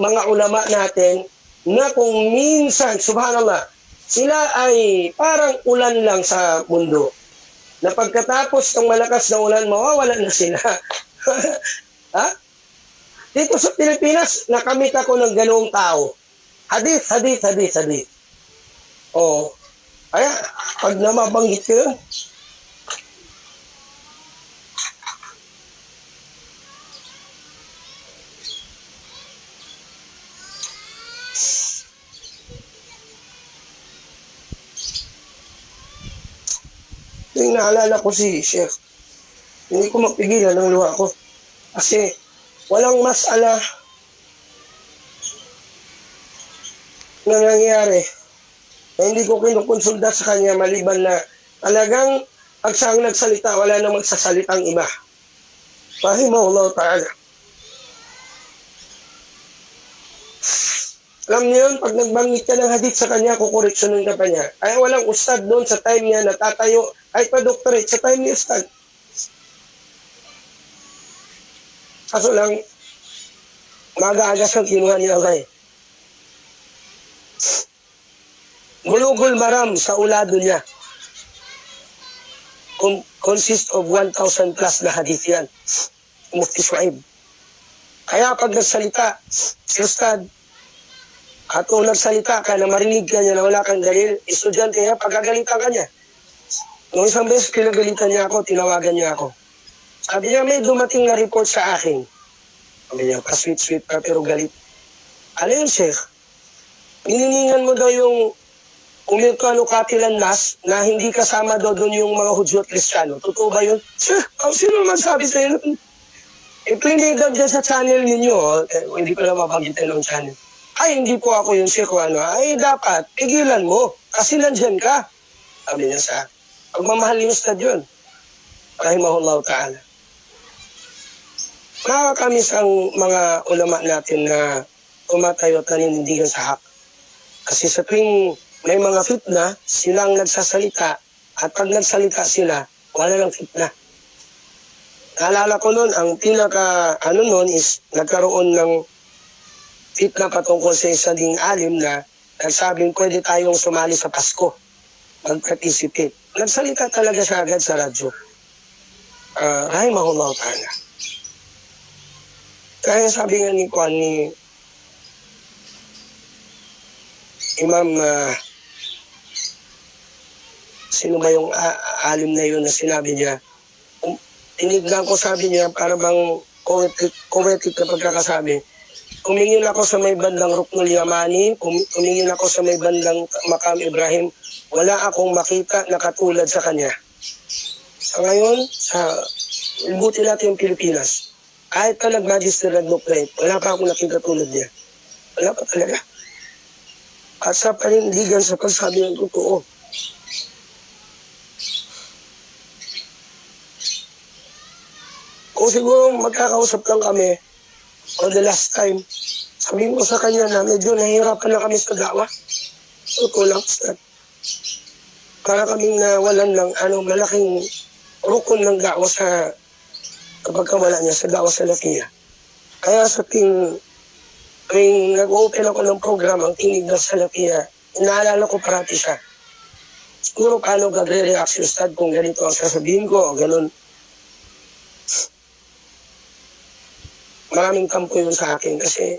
mga ulama natin na kung minsan, subhanallah, sila ay parang ulan lang sa mundo. Na pagkatapos ng malakas na ulan, mawawalan na sila. Ha? Dito sa Pilipinas, nakamit ako ng ganoong tao. Hadith. Oo. Kaya, pag namabanggit ko yun, yung naalala ko si Sheikh, hindi ko mapigilan ng luha ko. Kasi walang masala na nangyayari na hindi ko kinukonsulta sa kanya maliban na talagang pag siyang nagsalita, wala na magsasalitang iba. Rahimahullah ta'ala. Alam niyo yun, pag nagbanggit ka ng hadith sa kanya, kukoreksyonin ka pa niya. Kaya walang ustad doon sa time niya, natatayo, kahit pa doctorate, sa time ni ustad. Kaso lang, mag-aagas ang kinuha niya kay. Bulugul maram sa ulado niya. Consist of 1,000 plus na hadith yan. Mufti Shuaib. Kaya pag nagsalita, si ustad, at kung nagsalita ka na marinig ka niya na wala kang dalil, estudyante niya, pagkagalitan ka niya. Nung isang beses, pinagalitan niya ako, tinawagan niya ako. Sabi niya, may dumating na report sa akin. Sabi niya, pa-sweet-sweet pa, pero galit. Ano yun, Sheikh? Pininingan mo daw yung umirtuano katilan nas na hindi kasama daw doon yung mga Hudyo at Kristiyano. Totoo ba yun? Sheikh, sino man sabi sa'yo nun? Pininig daw dyan sa channel ninyo, hindi ko na mabagitin ng channel. Ay, hindi po ako yung Sheikh, ay dapat, pigilan mo, kasi nandyan ka. Sabi niya sa pagmamahal yung ustad yun. Rahimahullah ta'ala. Nakakamiss ang mga ulama natin na tumatayo at nanindigan sa hak. Kasi sa tuwing may mga fitna, silang nagsasalita, at pag nagsalita sila, wala lang fitna. Naalala ko noon, ang pinaka, noon is, nagkaroon ng fitna patungkol sa isa ding alim na nagsabing pwede tayong sumali sa Pasko, mag-participate. Nagsalita talaga siya agad sa radyo. Rahimahullah ta'ala. Kaya sabi nga ni Imam, sino ba yung alim na yun na sinabi niya? Tinignan ko, sabi niya, para bang poetic na pagkakasabi. Kumingin ako sa may bandang Ruknul Yamani, kumingin ako sa may bandang Maqam Ibrahim, wala akong makita na katulad sa kanya. Sa ngayon, buti natin yung Pilipinas. Kahit pa nag-magister nag-doctorate, wala pa akong nakita tulad niya. Wala pa talaga. At sa panindigan sa pagsabi ng totoo. Kung siguro magkakausap lang kami, for the last time, sabihin ko sa kanya na medyo nahihirapan na kami sa dawa. Totoo lang, ustad. Para kaming nawalan ng malaking rukon ng dawa sa kapag wala niya sa dawa sa Lafiya. Kaya sa nag-open ako ng program, ang tinig ng Salafia, inaalala ko parati siya. Siguro paano gagre-react si ustad kung ganito ang sasabihin ko o ganun. Maraming kampo yun sa akin kasi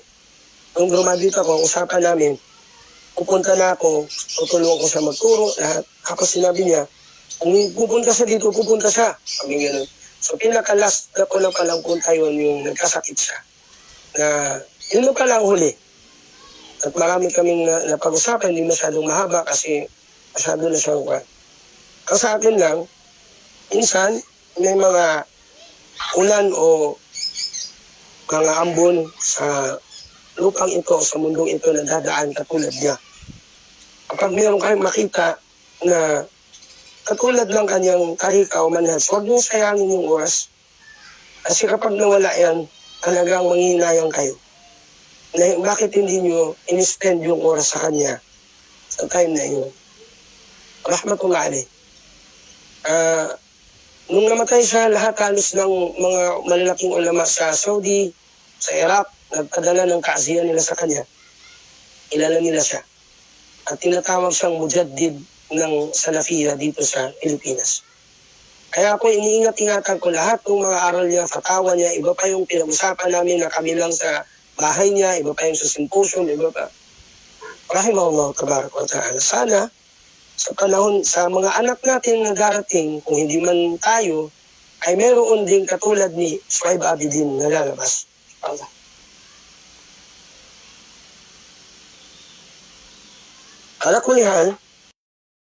nung graduate ako, usapan namin, pupunta na ako, tutulungan ko siya magturo, lahat. Tapos sinabi niya, kung pupunta siya dito, pupunta siya. Sabi ganun. So pinaka-last na ko na palang punta yun, yung nagkasakit siya. Na yun na palang huli. At marami kaming napag-usapan, hindi masyadong mahaba kasi masyado na siyang kwan. Ang sa akin lang, minsan, may mga ulan o mga ambon sa lupang ito, sa mundong ito na dadaan katulad niya. Kapag mayroon kayong makita na katulad ng kanyang karika o manhaj, huwag niyo sayangin yung oras. Kasi kapag nawala yan, talagang manghihinayang kayo. Na, bakit hindi niyo in-spend yung oras sa kanya sa time na yun? Rahmatullah alayh. Nung namatay siya, lahat halos ng mga malalaking ulama sa Saudi, sa Iraq, nagpadala ng kaasiyan nila sa kanya, kilala nila siya. At tinatawag siyang mujaddid ng Salafiyya dito sa Pilipinas. Kaya ako iniingat-ingatan ko lahat ng mga aral niya, fatawa niya, iba pa yung pinag-usapan namin na kami lang sa bahay niya, iba pa yung sa symposium, iba pa. Rahimahullah tabaraka wa ta'ala. Sana sa panahon, sa mga anak natin na darating, kung hindi man tayo, ay meron din katulad ni Shuaib Abidin na lalabas. Allah. Ala kulli hal,